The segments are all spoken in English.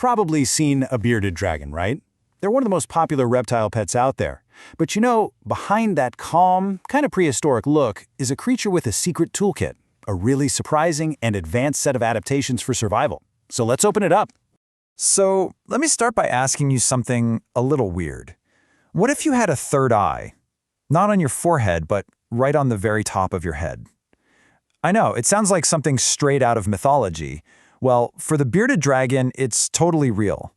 probably seen a bearded dragon, right? They're one of the most popular reptile pets out there. But you know, behind that calm, kind of prehistoric look is a creature with a secret toolkit, a really surprising and advanced set of adaptations for survival. So let's open it up. So let me start by asking you something a little weird. What if you had a third eye? Not on your forehead, but right on the very top of your head. I know, it sounds like something straight out of mythology. Well, for the bearded dragon, it's totally real.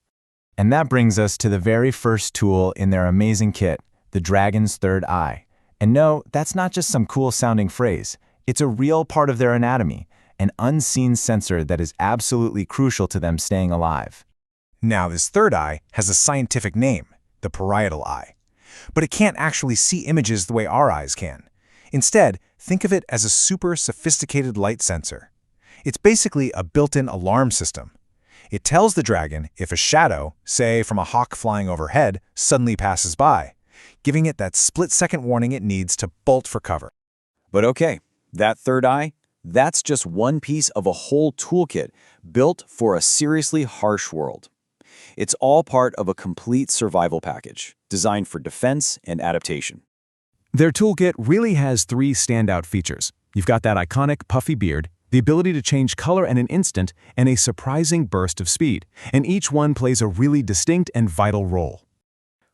And that brings us to the very first tool in their amazing kit, the dragon's third eye. And no, that's not just some cool-sounding phrase. It's a real part of their anatomy, an unseen sensor that is absolutely crucial to them staying alive. Now, this third eye has a scientific name, the parietal eye. But it can't actually see images the way our eyes can. Instead, think of it as a super sophisticated light sensor. It's basically a built-in alarm system. It tells the dragon if a shadow, say from a hawk flying overhead, suddenly passes by, giving it that split-second warning it needs to bolt for cover. But okay, that third eye, that's just one piece of a whole toolkit built for a seriously harsh world. It's all part of a complete survival package, designed for defense and adaptation. Their toolkit really has three standout features. You've got that iconic puffy beard, the ability to change color in an instant, and a surprising burst of speed. And each one plays a really distinct and vital role.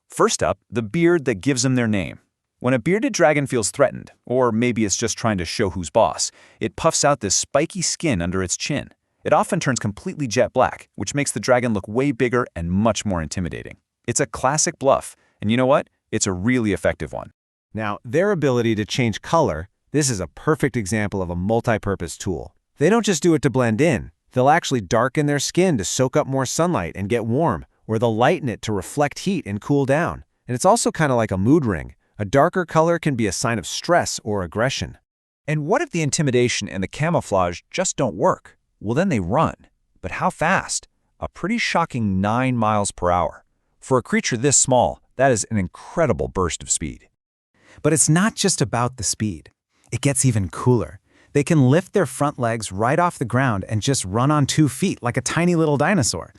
First up, the beard that gives them their name. When a bearded dragon feels threatened, or maybe it's just trying to show who's boss, it puffs out this spiky skin under its chin. It often turns completely jet black, which makes the dragon look way bigger and much more intimidating. It's a classic bluff, and you know what? It's a really effective one. Now, their ability to change color, this is a perfect example of a multi-purpose tool. They don't just do it to blend in. They'll actually darken their skin to soak up more sunlight and get warm, or they'll lighten it to reflect heat and cool down. And it's also kind of like a mood ring. A darker color can be a sign of stress or aggression. And what if the intimidation and the camouflage just don't work? Well, then they run. But how fast? A pretty shocking 9 miles per hour. For a creature this small, that is an incredible burst of speed. But it's not just about the speed. It gets even cooler. They can lift their front legs right off the ground and just run on 2 feet like a tiny little dinosaur.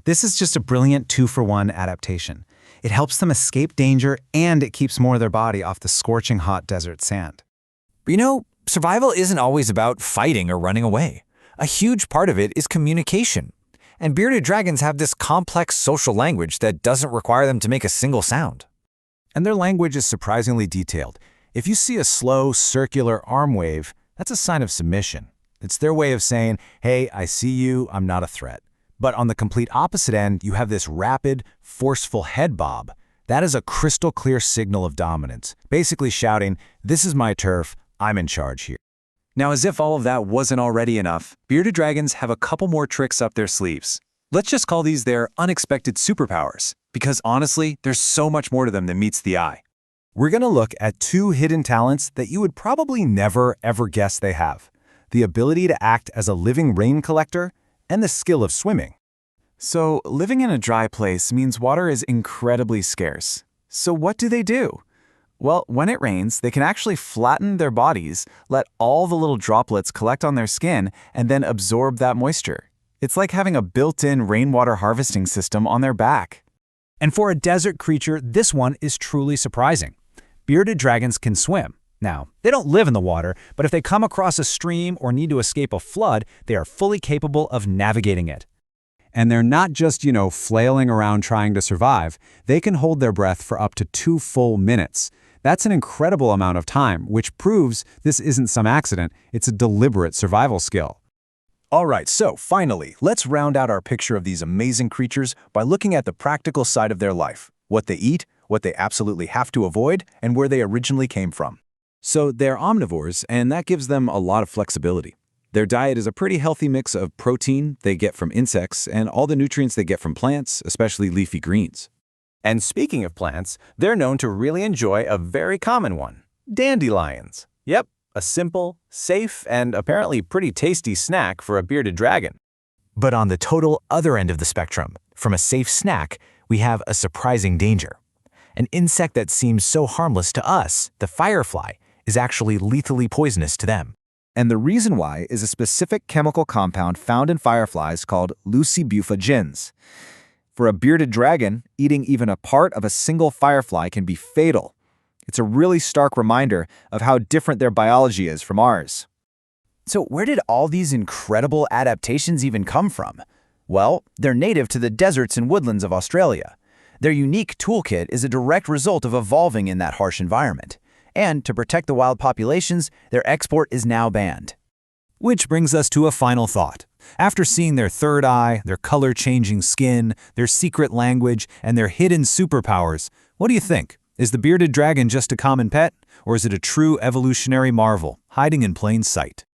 This is just a brilliant 2-for-1 adaptation. It helps them escape danger and it keeps more of their body off the scorching hot desert sand. But you know, survival isn't always about fighting or running away. A huge part of it is communication. And bearded dragons have this complex social language that doesn't require them to make a single sound. And their language is surprisingly detailed. If you see a slow, circular arm wave, that's a sign of submission. It's their way of saying, hey, I see you, I'm not a threat. But on the complete opposite end, you have this rapid, forceful head bob. That is a crystal clear signal of dominance, basically shouting, this is my turf, I'm in charge here. Now, as if all of that wasn't already enough, bearded dragons have a couple more tricks up their sleeves. Let's just call these their unexpected superpowers, because honestly, there's so much more to them than meets the eye. We're going to look at 2 hidden talents that you would probably never, ever guess they have. The ability to act as a living rain collector and the skill of swimming. So, living in a dry place means water is incredibly scarce. So what do? Well, when it rains, they can actually flatten their bodies, let all the little droplets collect on their skin, and then absorb that moisture. It's like having a built-in rainwater harvesting system on their back. And for a desert creature, this one is truly surprising. Bearded dragons can swim. Now, they don't live in the water, but if they come across a stream or need to escape a flood, they are fully capable of navigating it. And they're not just, flailing around trying to survive. They can hold their breath for up to 2 full minutes. That's an incredible amount of time, which proves this isn't some accident. It's a deliberate survival skill. All right, so finally, let's round out our picture of these amazing creatures by looking at the practical side of their life. What they eat, what they absolutely have to avoid, and where they originally came from. So they're omnivores, and that gives them a lot of flexibility. Their diet is a pretty healthy mix of protein they get from insects and all the nutrients they get from plants, especially leafy greens. And speaking of plants, they're known to really enjoy a very common one, dandelions. Yep, a simple, safe, and apparently pretty tasty snack for a bearded dragon. But on the total other end of the spectrum, from a safe snack, we have a surprising danger. An insect that seems so harmless to us, the firefly, is actually lethally poisonous to them. And the reason why is a specific chemical compound found in fireflies called lucibuphagins. For a bearded dragon, eating even a part of a single firefly can be fatal. It's a really stark reminder of how different their biology is from ours. So where did all these incredible adaptations even come from? Well, they're native to the deserts and woodlands of Australia. Their unique toolkit is a direct result of evolving in that harsh environment. And to protect the wild populations, their export is now banned. Which brings us to a final thought. After seeing their third eye, their color-changing skin, their secret language, and their hidden superpowers, what do you think? Is the bearded dragon just a common pet, or is it a true evolutionary marvel, hiding in plain sight?